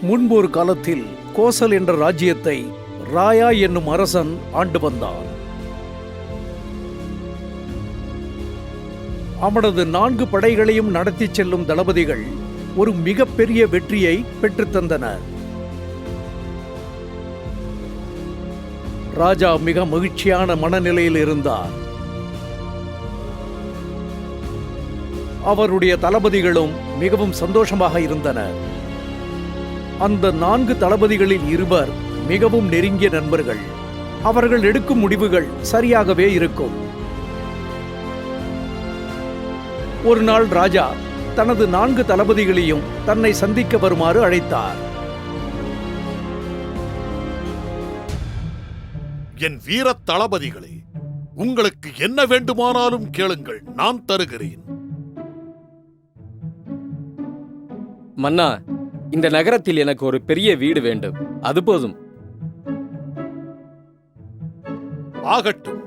முன்பொரு காலத்தில் கோசல் என்ற ராஜ்யத்தை ராயா என்னும் அரசன் ஆண்டு வந்தான். அவனது 4 படைகளையும் நடத்தி செல்லும் தளபதிகள் ஒரு மிகப்பெரிய வெற்றியை பெற்றுத்தந்தனர். ராஜா மிக மகிழ்ச்சியான மனநிலையில் இருந்தார். அவருடைய தளபதிகளும் மிகவும் சந்தோஷமாக இருந்தனர். அந்த 4 தளபதிகளில் இருவர் மிகவும் நெருங்கிய நண்பர்கள். அவர்கள் எடுக்கும் முடிவுகள் சரியாகவே இருக்கும். ஒரு நாள் ராஜா தனது 4 தளபதிகளையும் தன்னை சந்திக்க வருமாறு அழைத்தார். என் வீர தளபதிகளே, உங்களுக்கு என்ன வேண்டுமானாலும் கேளுங்கள், நான் தருகிறேன். மன்னா, இந்த நகரத்தில் எனக்கு ஒரு பெரிய வீடு வேண்டும், அது போதும். ஆகட்டும்,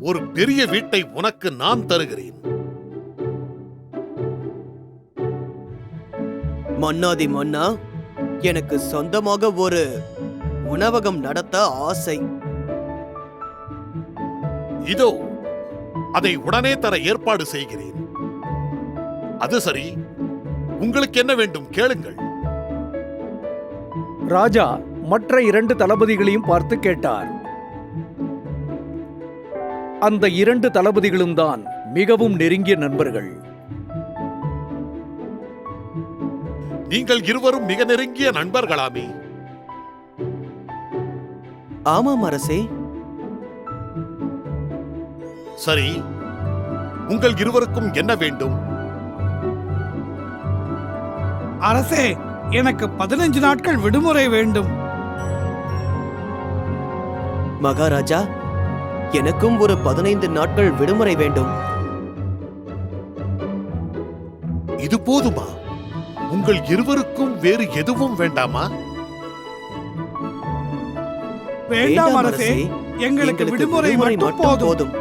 ஒரு பெரிய வீட்டை உனக்கு நான் தருகிறேன். மன்னாதி மன்னா, எனக்கு சொந்தமாக ஒரு உணவகம் நடத்த ஆசை. இதோ அதை உடனே தர ஏற்பாடு செய்கிறேன். அது சரி, உங்களுக்கு என்ன வேண்டும் கேளுங்கள். ராஜா மற்ற 2 தளபதிகளையும் பார்த்து கேட்டார். அந்த 2 தளபதிகளும் தான் மிகவும் நெருங்கிய நண்பர்கள். நீங்கள் இருவரும் மிக நெருங்கிய நண்பர்களாமே? ஆமாம் அரசே. சரி, உங்கள் இருவருக்கும் என்ன வேண்டும்? அரசே, எனக்கு 15 நாட்கள் விடுமுறை வேண்டும். மகாராஜா, எனக்கும் ஒரு 15 நாட்கள் விடுமுறை வேண்டும். இது போதுமா? உங்கள் இருவருக்கும் வேறு எதுவும் வேண்டாமா? வேண்டாம் அரசே, எங்களுக்கு விடுமுறை மட்டும் போதும்.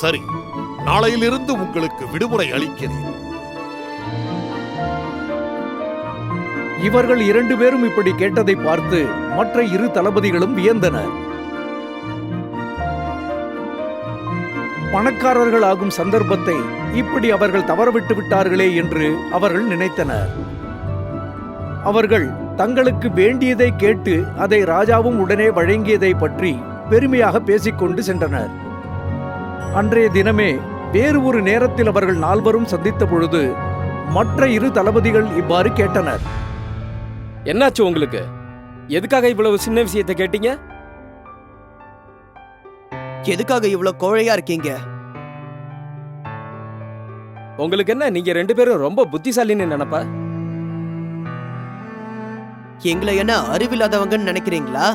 சரி, நாளையிலிருந்து உங்களுக்கு விடுமுறை அளிக்கிறேன். இவர்கள் 2 பேரும் இப்படி கேட்டதை பார்த்து மற்ற 2 தளபதிகளும் வியந்தனர். பணக்காரர்கள் ஆகும் சந்தர்ப்பத்தை இப்படி அவர்கள் தவறவிட்டு விட்டார்களே என்று அவர்கள் நினைத்தனர். அவர்கள் தங்களுக்கு வேண்டியதை கேட்டு அதை ராஜாவும் உடனே வழங்கியதை பற்றி பெருமையாக பேசிக்கொண்டு சென்றனர். அன்றைய தினமே வேறு ஒரு நேரத்தில் அவர்கள் 4வரும் சந்தித்த பொழுது மற்ற 2 தளபதிகள் இவ்வாறு கேட்டனர். என்னாச்சு உங்களுக்கு? எதுக்காக இவ்வளவு சின்ன விஷயத்தை கேட்டீங்க? எதுக்காக இவ்வளவு கோழையா இருக்கீங்க? உங்களுக்கு என்ன, நீங்க 2 பேரும் ரொம்ப புத்திசாலின்னு நினைப்பா? எங்களை என்ன அறிவில்லாதவங்கன்னு நினைக்கிறீங்களா?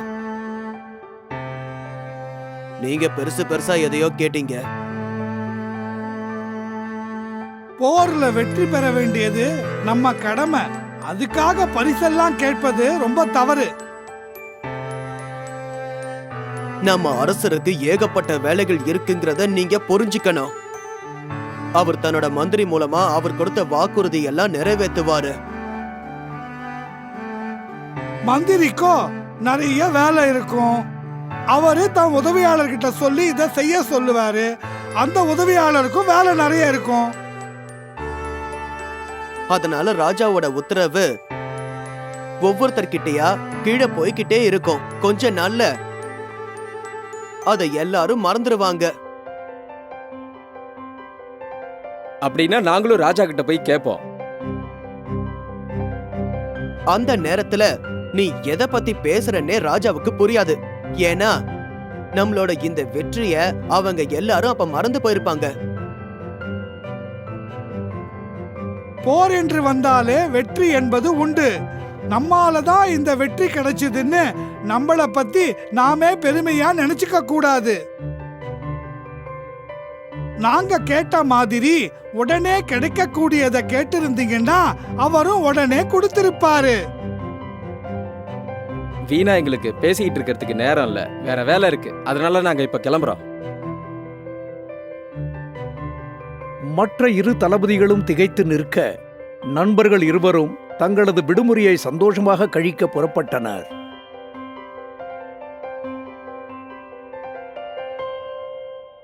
நீங்க பெருசு பெருசா எதையோ கேட்டீங்க. போர்ல வெற்றி பெற வேண்டியது நம்ம கடமை. அதுக்காக பரிசெல்லாம் கேட்பது ரொம்ப தவறு. நம்ம அரசருக்கு ஏகப்பட்ட வேலைகள் இருக்குங்கிறத நீங்க புரிஞ்சுக்கணும். அவர் தன்னோட மந்திரி மூலமா அவர் கொடுத்த வாக்குறுதி எல்லாம் நிறைவேற்றுவாரு. மந்திரிக்கோ நிறைய வேலை இருக்கும். அவரு தன் உதவியாளர்கிட்ட சொல்லி இதை செய்ய சொல்லுவாரு. அந்த உதவியாளருக்கும் வேலை நிறைய இருக்கும். அதனால ராஜாவோட உத்தரவு ஒவ்வொருத்தர்கிட்டயா கீழே போய்கிட்டே இருக்கும். கொஞ்ச நாள்ல அதை எல்லாரும் மறந்துடுவாங்க. அப்படின்னா நாங்களும் ராஜா கிட்ட போய் கேட்போம். அந்த நேரத்துல நீ எதை பத்தி பேசுறன்னே ராஜாவுக்கு புரியாது. ஏன்னா நம்மளோட இந்த வெற்றிய அவங்க எல்லாரும் அப்ப மறந்து போயிருப்பாங்க. போர் என்று வந்தாலே வெற்றி என்பது உண்டு. நம்மாலதான் இந்த வெற்றி கிடைச்சதுன்னு நம்மள பத்தி நாமே பெருமையா நினைச்சுக்க கூடாது. நாங்க கேட்ட மாதிரி உடனே கிடைக்க கூடியதை கேட்டிருந்தீங்கன்னா அவரும் உடனே கொடுத்திருப்பாரு. வீணா எங்களுக்கு பேசிக்கிட்டு இருக்கிறதுக்கு நேரம் இல்ல, வேற வேலை இருக்கு. அதனால நாங்க இப்ப கிளம்புறோம். மற்ற 2 தளபதிகளும் திகைத்து நிற்க நண்பர்கள் இருவரும் தங்களது விடுமுறையை சந்தோஷமாக கழிக்க புறப்பட்டனர்.